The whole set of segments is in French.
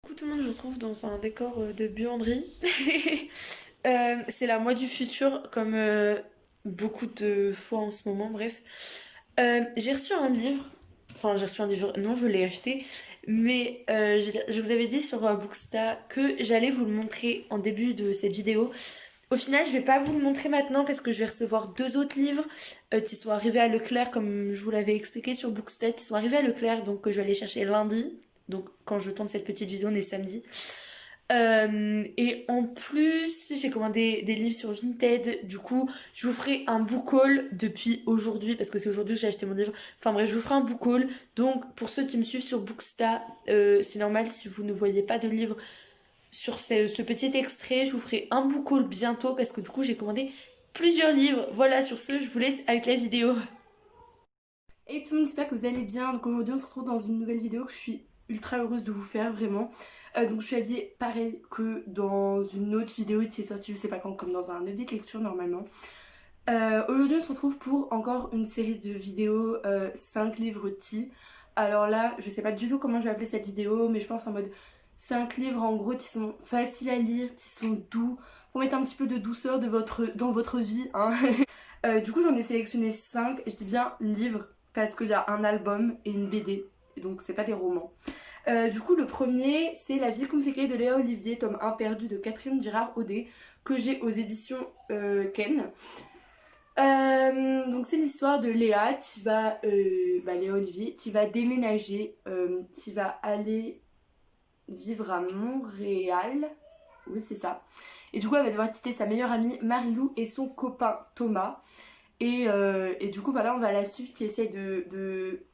Coucou tout le monde, je vous retrouve dans un décor de buanderie. C'est la moi du futur, comme beaucoup de fois en ce moment, bref. J'ai reçu un livre, enfin j'ai reçu un livre, non je l'ai acheté, mais je vous avais dit sur Booksta que j'allais vous le montrer en début de cette vidéo. Au final, je vais pas vous le montrer maintenant parce que je vais recevoir deux autres livres qui sont arrivés à Leclerc, comme je vous l'avais expliqué sur Booksta, qui sont arrivés à Leclerc, donc que je vais aller chercher lundi. Donc quand je tourne cette petite vidéo, on est samedi. Et en plus, j'ai commandé des livres sur Vinted. Du coup, je vous ferai un book haul depuis aujourd'hui, parce que c'est aujourd'hui que j'ai acheté mon livre. Enfin bref, je vous ferai un book haul. Donc pour ceux qui me suivent sur Booksta, c'est normal si vous ne voyez pas de livre sur ce petit extrait. Je vous ferai un book haul bientôt, parce que du coup, j'ai commandé plusieurs livres. Voilà, sur ce, je vous laisse avec la vidéo. Et tout le monde, j'espère que vous allez bien. Donc aujourd'hui on se retrouve dans une nouvelle vidéo que je suis ultra heureuse de vous faire, vraiment. Donc je suis habillée pareil que dans une autre vidéo qui est sortie je sais pas quand, comme dans un update lecture normalement. Aujourd'hui on se retrouve pour encore une série de vidéos 5 livres T. Alors là je sais pas du tout comment je vais appeler cette vidéo, mais je pense en mode 5 livres en gros qui sont faciles à lire, qui sont doux, pour mettre un petit peu de douceur dans votre vie, hein. Du coup j'en ai sélectionné 5, je dis bien livres parce qu'il y a un album et une BD, donc c'est pas des romans. Du coup le premier c'est La vie compliquée de Léa Olivier, tome 1 perdu de Catherine Girard-Audet, que j'ai aux éditions Ken. Donc c'est l'histoire de Léa qui va, Léa Olivier, qui va déménager, qui va aller vivre à Montréal, oui c'est ça. Et du coup elle va devoir quitter sa meilleure amie Marilou et son copain Thomas. Et du coup voilà, on va la suivre qui essaie de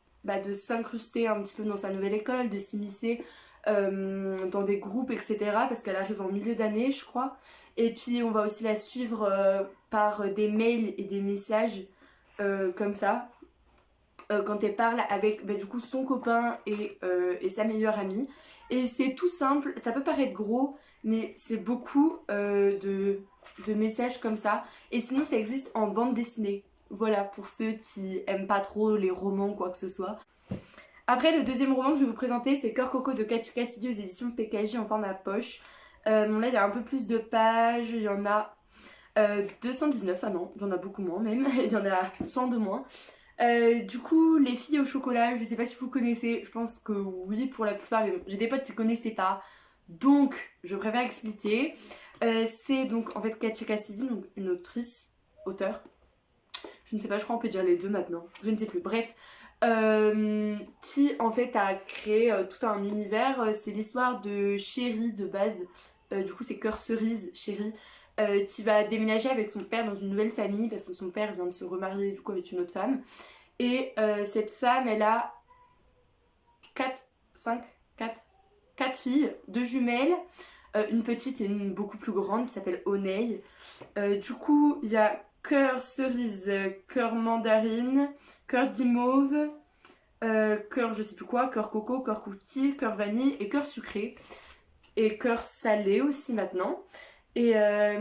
s'incruster un petit peu dans sa nouvelle école, de s'immiscer dans des groupes, etc. Parce qu'elle arrive en milieu d'année, je crois. Et puis on va aussi la suivre par des mails et des messages comme ça. Quand elle parle avec du coup son copain et sa meilleure amie. Et c'est tout simple, ça peut paraître gros, mais c'est beaucoup de messages comme ça. Et sinon ça existe en bande dessinée. Voilà, pour ceux qui aiment pas trop les romans ou quoi que ce soit. Après, le deuxième roman que je vais vous présenter, c'est Cœur Coco de Cathy Cassidy aux éditions PKJ en format poche. Bon là, il y a un peu plus de pages, il y en a 219, ah non, il y en a beaucoup moins même, il y en a 100 de moins. Du coup, Les filles au chocolat, je sais pas si vous connaissez, je pense que oui pour la plupart, mais bon, j'ai des potes qui connaissaient pas, donc je préfère expliquer. C'est donc en fait Cathy Cassidy, donc une autrice, auteure, je ne sais pas, je crois qu'on peut dire les deux maintenant, je ne sais plus, bref, qui en fait a créé tout un univers. C'est l'histoire de Chéri de base, du coup c'est Cœur Cerise, Chéri, qui va déménager avec son père dans une nouvelle famille parce que son père vient de se remarier du coup avec une autre femme. Et cette femme, elle a 4, 5, 4 filles, 2 jumelles, une petite et une beaucoup plus grande qui s'appelle Oneille. Du coup, il y a Cœur Cerise, Cœur Mandarine, Cœur Guimauve, Cœur je sais plus quoi, Cœur Coco, Cœur Cookie, Cœur Vanille et Cœur Sucré. Et Cœur Salé aussi maintenant. Et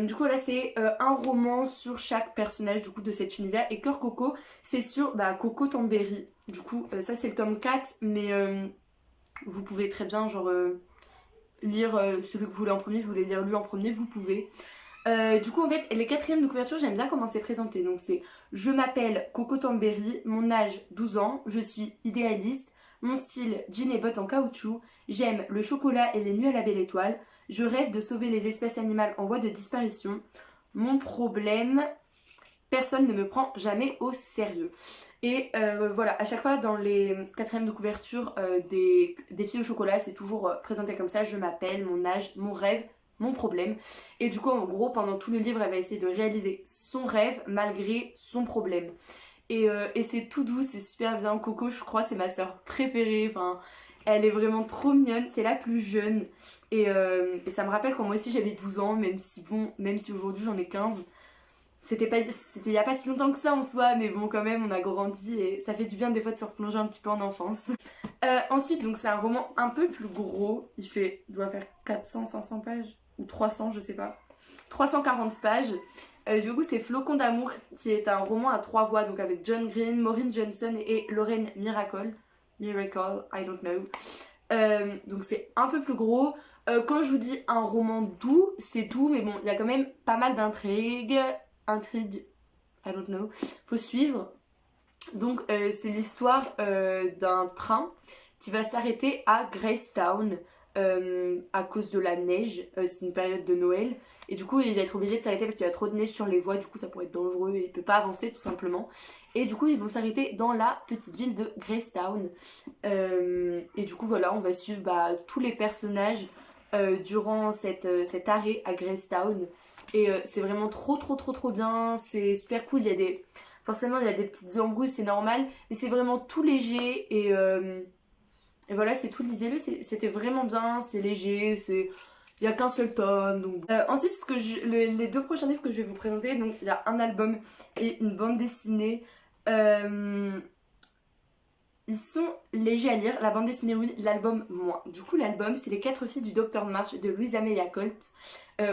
du coup là c'est un roman sur chaque personnage du coup de cet univers. Et Cœur Coco c'est sur Coco Tambéry. Du coup ça c'est le tome 4, mais vous pouvez très bien genre lire celui que vous voulez en premier. Si vous voulez lire lui en premier, vous pouvez. Du coup en fait les quatrièmes de couverture, j'aime bien comment c'est présenté. Donc c'est: je m'appelle Coco Tambéry, mon âge 12 ans, je suis idéaliste, mon style jean et bottes en caoutchouc, j'aime le chocolat et les nuits à la belle étoile, je rêve de sauver les espèces animales en voie de disparition, mon problème, personne ne me prend jamais au sérieux. Et voilà, à chaque fois dans les quatrièmes de couverture des filles au chocolat, c'est toujours présenté comme ça: je m'appelle, mon âge, mon rêve, mon problème. Et du coup en gros pendant tout le livre elle va essayer de réaliser son rêve malgré son problème. Et c'est tout doux, c'est super bien. Coco je crois c'est ma soeur préférée, enfin elle est vraiment trop mignonne, c'est la plus jeune. Et ça me rappelle quand moi aussi j'avais 12 ans, même si aujourd'hui j'en ai 15. C'était il y a pas si longtemps que ça en soi, mais bon quand même on a grandi et ça fait du bien des fois de se replonger un petit peu en enfance. Ensuite donc c'est un roman un peu plus gros, il doit faire 400-500 pages, ou 300 je sais pas, 340 pages. Du coup c'est Flocon d'amour, qui est un roman à 3 voix, donc avec John Green, Maureen Johnson et Lorraine Miracle, I don't know. Donc c'est un peu plus gros. Quand je vous dis un roman doux, c'est doux, mais bon, il y a quand même pas mal d'intrigues. Intrigues, I don't know. Faut suivre. Donc c'est l'histoire d'un train qui va s'arrêter à Gracetown à cause de la neige. C'est une période de Noël. Et du coup, il va être obligé de s'arrêter parce qu'il y a trop de neige sur les voies. Du coup, ça pourrait être dangereux et il peut pas avancer tout simplement. Et du coup, ils vont s'arrêter dans la petite ville de Gracetown. Et du coup, voilà, on va suivre tous les personnages durant cet arrêt à Gracetown. Et c'est vraiment trop bien. C'est super cool. Forcément, il y a des petites embrouilles, c'est normal. Mais c'est vraiment tout léger. Et voilà, c'est tout. Lisez-le. C'était vraiment bien. C'est léger. Il n'y a qu'un seul tome. Donc. Ensuite, les 2 prochains livres que je vais vous présenter, donc il y a un album et une bande dessinée. Ils sont légers à lire. La bande dessinée, oui, l'album, moins. Du coup, l'album, c'est Les 4 filles du Docteur March de Louisa May Alcott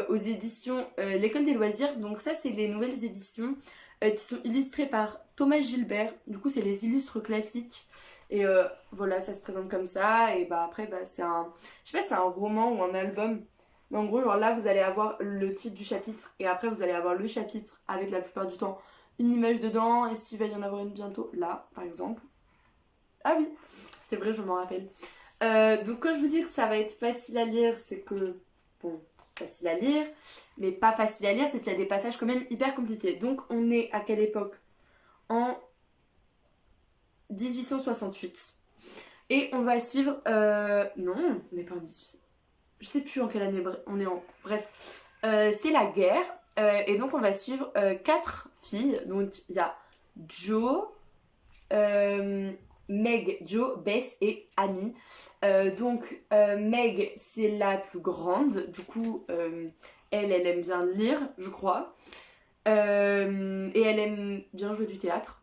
aux éditions L'École des loisirs. Donc, ça, c'est les nouvelles éditions qui sont illustrées par Thomas Gilbert. Du coup, c'est les illustres classiques. Et voilà, ça se présente comme ça. Et après, c'est je sais pas si c'est un roman ou un album. Mais en gros, genre là, vous allez avoir le titre du chapitre. Et après, vous allez avoir le chapitre avec la plupart du temps une image dedans. Et s'il va y en avoir une bientôt, là, par exemple. Ah oui, c'est vrai, je m'en rappelle. Donc quand je vous dis que ça va être facile à lire, c'est que, bon, facile à lire, mais pas facile à lire, c'est qu'il y a des passages quand même hyper compliqués. Donc on est à quelle époque? En 1868. Et on va suivre... non, on n'est pas en 18... Je sais plus en quelle année on est en... Bref, c'est la guerre. Et donc on va suivre 4 filles. Donc il y a Jo... Meg, Jo, Bess et Annie. Meg, c'est la plus grande. Du coup, elle aime bien lire, je crois. Et elle aime bien jouer du théâtre.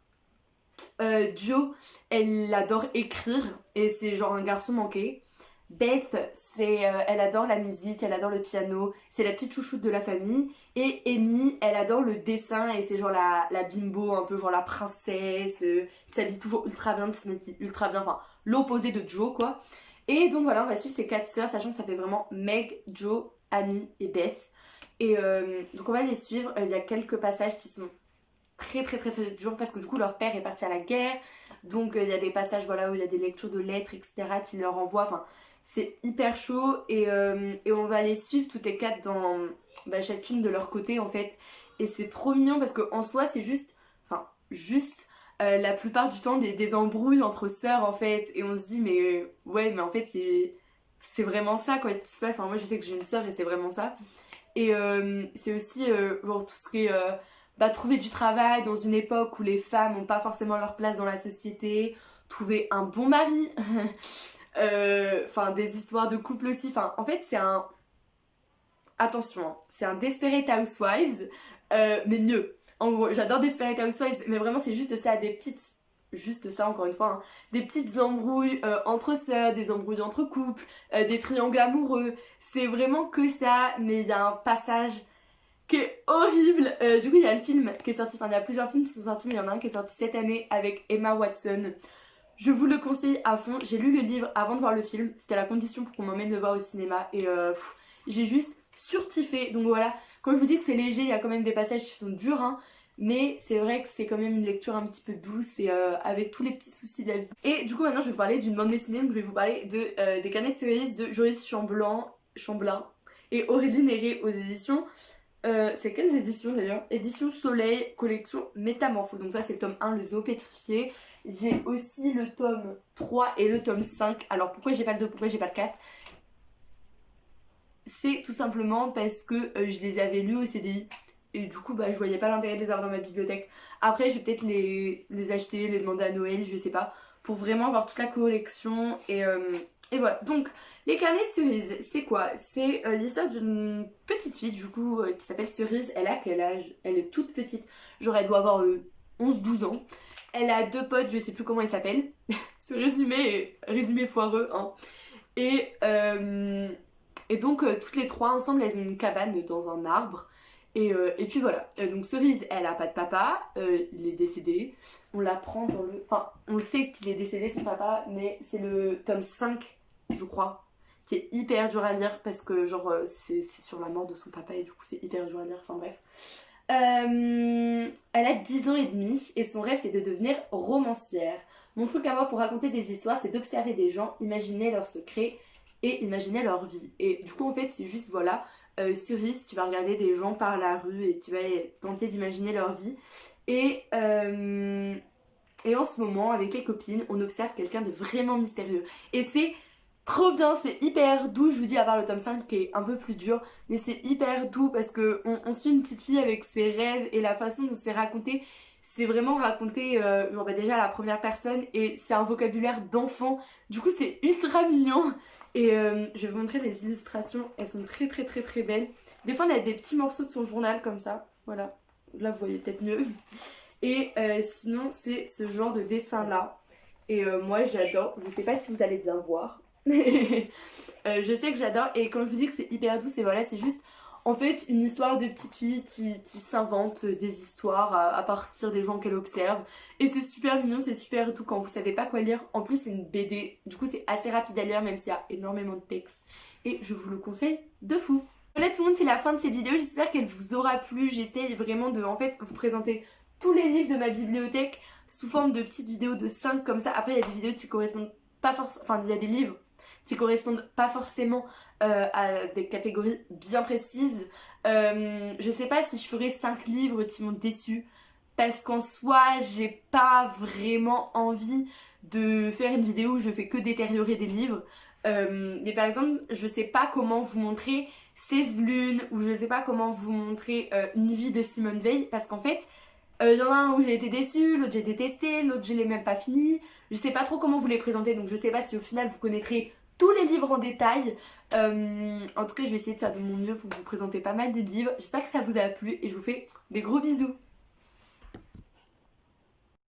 Jo, elle adore écrire. Et c'est genre un garçon manqué. Beth, elle adore la musique, elle adore le piano, c'est la petite chouchoute de la famille. Et Amy, elle adore le dessin et c'est genre la bimbo, un peu genre la princesse, qui s'habille toujours ultra bien, qui se maquille ultra bien, enfin l'opposé de Jo quoi. Et donc voilà, on va suivre ces 4 sœurs, sachant que ça fait vraiment Meg, Jo, Amy et Beth. Et donc on va les suivre, il y a quelques passages qui sont très durs parce que du coup leur père est parti à la guerre. Donc il y a des passages voilà, où il y a des lectures de lettres, etc. qui leur envoient, enfin... C'est hyper chaud et on va les suivre toutes les 4 dans chacune de leur côté en fait. Et c'est trop mignon parce qu'en soi c'est juste la plupart du temps des embrouilles entre sœurs en fait. Et on se dit mais ouais mais en fait c'est vraiment ça quoi ce qui se passe. Enfin, moi je sais que j'ai une sœur et c'est vraiment ça. Et c'est aussi genre tout ce qui est trouver du travail dans une époque où les femmes n'ont pas forcément leur place dans la société. Trouver un bon mari. Des histoires de couple aussi. En fait, c'est un... Attention, hein, c'est un Desperate Housewives, mais mieux. En gros, j'adore Desperate Housewives, mais vraiment, c'est juste ça, juste ça, encore une fois, hein, des petites embrouilles entre sœurs, des embrouilles entre couples, des triangles amoureux. C'est vraiment que ça, mais il y a un passage qui est horrible. Du coup, il y a le film qui est sorti, il y a plusieurs films qui sont sortis, mais il y en a un qui est sorti cette année avec Emma Watson. Je vous le conseille à fond. J'ai lu le livre avant de voir le film. C'était la condition pour qu'on m'emmène le voir au cinéma. Et j'ai juste surkiffé. Donc voilà, quand je vous dis que c'est léger, il y a quand même des passages qui sont durs. Hein, mais c'est vrai que c'est quand même une lecture un petit peu douce et avec tous les petits soucis de la vie. Et du coup maintenant je vais vous parler d'une bande dessinée. Donc je vais vous parler des Canettes de cerises de Joyce Chamblin et Aurélie Néré aux éditions... c'est quelles éditions d'ailleurs? Édition Soleil, collection Métamorphose. Donc ça c'est le tome 1, le zoo pétrifié. J'ai aussi le tome 3 et le tome 5. Alors pourquoi j'ai pas le 2, pourquoi j'ai pas le 4? C'est tout simplement parce que je les avais lus au CDI. Et du coup je voyais pas l'intérêt de les avoir dans ma bibliothèque. Après je vais peut-être les acheter, les demander à Noël, je sais pas. Pour vraiment avoir toute la collection. Et voilà. Donc les carnets de cerises, c'est quoi? C'est l'histoire d'une petite fille du coup qui s'appelle Cerise. Elle a quel âge? Elle est toute petite. Genre elle doit avoir 11-12 ans. Elle a 2 potes, je sais plus comment ils s'appellent. Ce résumé foireux. Hein. Et donc toutes les 3 ensemble, elles ont une cabane dans un arbre. Et puis voilà. Donc Cerise, elle a pas de papa. Il est décédé. On l'apprend dans le... Enfin, on le sait qu'il est décédé, son papa. Mais c'est le tome 5 je crois, qui est hyper dur à lire parce que genre c'est sur la mort de son papa et du coup c'est hyper dur à lire, enfin bref. Elle a 10 ans et demi et son rêve c'est de devenir romancière. Mon truc à moi pour raconter des histoires c'est d'observer des gens, imaginer leurs secrets et imaginer leur vie. Et du coup en fait c'est juste voilà, cerise, tu vas regarder des gens par la rue et tu vas tenter d'imaginer leur vie. Et en ce moment, avec les copines, on observe quelqu'un de vraiment mystérieux. Et c'est trop bien, c'est hyper doux, je vous dis, à part le tome 5 qui est un peu plus dur, mais c'est hyper doux parce que on suit une petite fille avec ses rêves et la façon dont c'est raconté, c'est vraiment raconté genre déjà à la première personne et c'est un vocabulaire d'enfant, du coup c'est ultra mignon. Et je vais vous montrer les illustrations, elles sont très très très très belles. Des fois on a des petits morceaux de son journal comme ça, voilà, là vous voyez peut-être mieux. Et sinon c'est ce genre de dessin là. Et moi j'adore, je sais pas si vous allez bien voir. Je sais que j'adore et quand je vous dis que c'est hyper doux, c'est voilà, c'est juste en fait une histoire de petite fille qui s'invente des histoires à partir des gens qu'elle observe. Et c'est super mignon, c'est super doux quand vous savez pas quoi lire. En plus c'est une BD, du coup c'est assez rapide à lire même s'il y a énormément de texte. Et je vous le conseille de fou. Voilà tout le monde, c'est la fin de cette vidéo, j'espère qu'elle vous aura plu. J'essaye vraiment de en fait vous présenter tous les livres de ma bibliothèque sous forme de petites vidéos de 5 comme ça. Après il y a des vidéos qui correspondent pas forcément, enfin il y a des livres qui correspondent pas forcément à des catégories bien précises. Je sais pas si je ferai 5 livres qui m'ont déçue parce qu'en soi j'ai pas vraiment envie de faire une vidéo où je fais que détériorer des livres. Mais par exemple je sais pas comment vous montrer 16 lunes ou je sais pas comment vous montrer Une vie de Simone Veil parce qu'en fait il y en a un où j'ai été déçue, l'autre j'ai détesté, l'autre je l'ai même pas fini. Je sais pas trop comment vous les présenter donc je sais pas si au final vous connaîtrez tous les livres en détail. En tout cas je vais essayer de faire de mon mieux pour vous présenter pas mal de livres. J'espère que ça vous a plu et je vous fais des gros bisous.